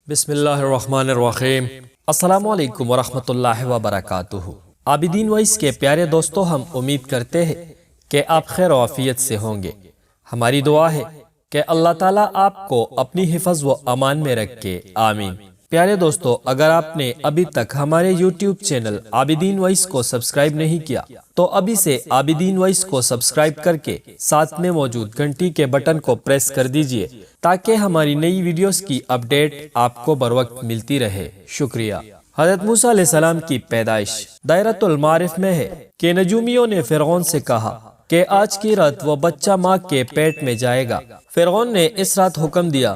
بسم اللہ الرحمن الرحیم۔ السلام علیکم ورحمۃ اللہ وبرکاتہ۔ عابدین وائس کے پیارے دوستو، ہم امید کرتے ہیں کہ آپ خیر و عافیت سے ہوں گے۔ ہماری دعا ہے کہ اللہ تعالیٰ آپ کو اپنی حفظ و امان میں رکھے، آمین۔ پیارے دوستو، اگر آپ نے ابھی تک ہمارے یوٹیوب چینل عابدین وائس کو سبسکرائب نہیں کیا تو ابھی سے عابدین وائس کو سبسکرائب کر کے ساتھ میں موجود گھنٹی کے بٹن کو پریس کر دیجئے تاکہ ہماری نئی ویڈیوز کی اپڈیٹ آپ کو بروقت ملتی رہے۔ شکریہ۔ حضرت موسیٰ علیہ السلام کی پیدائش دائرۃ المعارف میں ہے کہ نجومیوں نے فرعون سے کہا کہ آج کی رات وہ بچہ ماں کے پیٹ میں جائے گا۔ فرعون نے اس رات حکم دیا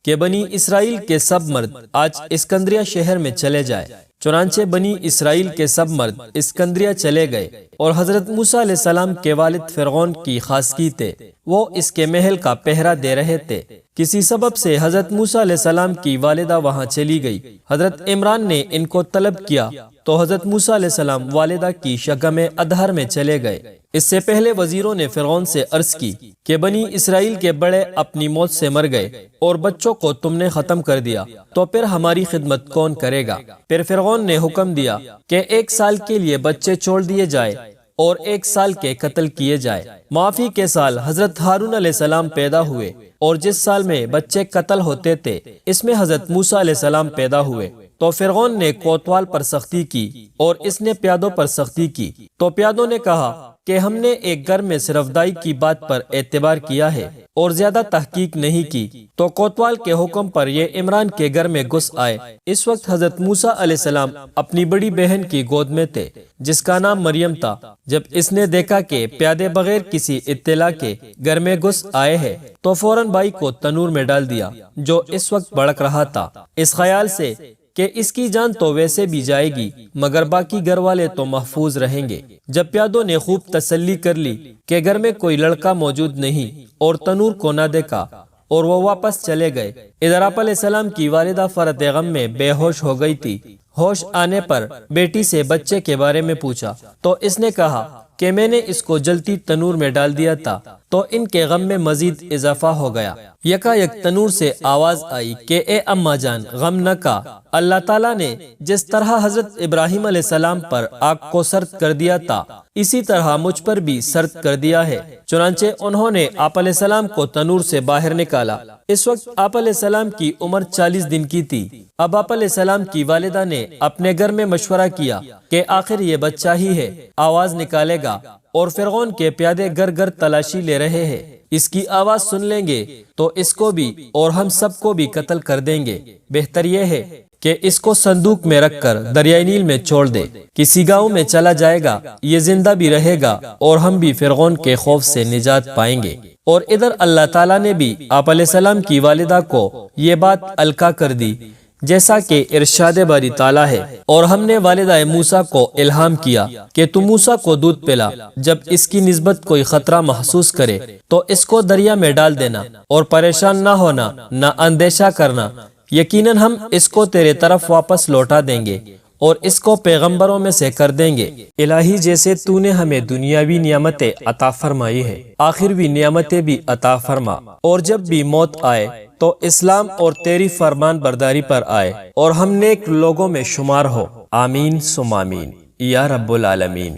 کہ بنی اسرائیل کے سب مرد آج اسکندریہ شہر میں چلے جائے۔ چنانچہ بنی اسرائیل کے سب مرد اسکندریہ چلے گئے اور حضرت موسیٰ علیہ السلام کے والد فرعون کی خاصگی تھے، وہ اس کے محل کا پہرا دے رہے تھے۔ کسی سبب سے حضرت موسیٰ علیہ السلام کی والدہ وہاں چلی گئی۔ حضرت عمران نے ان کو طلب کیا تو حضرت موسیٰ علیہ السلام والدہ کی شکم ادھر میں چلے گئے۔ اس سے پہلے وزیروں نے فرعون سے عرض کی کہ بنی اسرائیل کے بڑے اپنی موت سے مر گئے اور بچوں کو تم نے ختم کر دیا، تو پھر ہماری خدمت کون کرے گا؟ پھر فرعون نے حکم دیا کہ 1 سال کے لیے بچے چھوڑ دیے جائے اور 1 سال کے قتل کیے جائے۔ معافی کے سال حضرت ہارون علیہ السلام پیدا ہوئے اور جس سال میں بچے قتل ہوتے تھے اس میں حضرت موسیٰ علیہ السلام پیدا ہوئے۔ تو فرعون نے کوتوال پر سختی کی اور اس نے پیادوں پر سختی کی۔ تو پیادوں نے کہا کہ ہم نے ایک گھر میں صرف دائی کی بات پر اعتبار کیا ہے اور زیادہ تحقیق نہیں کی۔ تو کوتوال کے حکم پر یہ عمران کے گھر میں گھس آئے۔ اس وقت حضرت موسیٰ علیہ السلام اپنی بڑی بہن کی گود میں تھے جس کا نام مریم تھا۔ جب اس نے دیکھا کہ پیادے بغیر کسی اطلاع کے گھر میں گھس آئے ہیں تو فوراً بھائی کو تنور میں ڈال دیا جو اس وقت بھڑک رہا تھا، اس خیال سے کہ اس کی جان تو ویسے بھی جائے گی مگر باقی گھر والے تو محفوظ رہیں گے۔ جب پیادوں نے خوب تسلی کر لی کہ گھر میں کوئی لڑکا موجود نہیں اور تنور کو نہ دیکھا اور وہ واپس چلے گئے۔ ادھر آپ علیہ السلام کی والدہ فرط غم میں بے ہوش ہو گئی تھی۔ ہوش آنے پر بیٹی سے بچے کے بارے میں پوچھا تو اس نے کہا کہ میں نے اس کو جلتی تنور میں ڈال دیا تھا، تو ان کے غم میں مزید اضافہ ہو گیا۔ یکایک تنور سے آواز آئی کہ اے اماں جان، غم نہ کا، اللہ تعالیٰ نے جس طرح حضرت ابراہیم علیہ السلام پر آگ کو سرد کر دیا تھا اسی طرح مجھ پر بھی سرد کر دیا ہے۔ چنانچہ انہوں نے آپ علیہ السلام کو تنور سے باہر نکالا۔ اس وقت آپ علیہ السلام کی عمر 40 دن کی تھی۔ اب آپ علیہ السلام کی والدہ نے اپنے گھر میں مشورہ کیا کہ آخر یہ بچہ ہی ہے، آواز نکالے گا اور فرعون کے پیادے گھر گھر تلاشی لے رہے ہیں، اس کی آواز سن لیں گے تو اس کو بھی اور ہم سب کو بھی قتل کر دیں گے۔ بہتر یہ ہے کہ اس کو صندوق میں رکھ کر دریائے نیل میں چھوڑ دے، کسی گاؤں میں چلا جائے گا، یہ زندہ بھی رہے گا اور ہم بھی فرعون کے خوف سے نجات پائیں گے۔ اور ادھر اللہ تعالیٰ نے بھی آپ علیہ السلام کی والدہ کو یہ بات القا کر دی جیسا کہ ارشاد باری تعالیٰ ہے، اور ہم نے والدہ موسیٰ کو الہام کیا کہ تم موسیٰ کو دودھ پلا، جب اس کی نسبت کوئی خطرہ محسوس کرے تو اس کو دریا میں ڈال دینا اور پریشان نہ ہونا، نہ اندیشہ کرنا، یقیناً ہم اس کو تیرے طرف واپس لوٹا دیں گے اور اس کو پیغمبروں میں سے کر دیں گے۔ الہی، جیسے تو نے ہمیں دنیاوی نعمتیں عطا فرمائی ہے، آخروی نعمتیں بھی عطا فرما، اور جب بھی موت آئے تو اسلام اور تیری فرمان برداری پر آئے اور ہم نیک لوگوں میں شمار ہو، آمین ثم آمین یا رب العالمین۔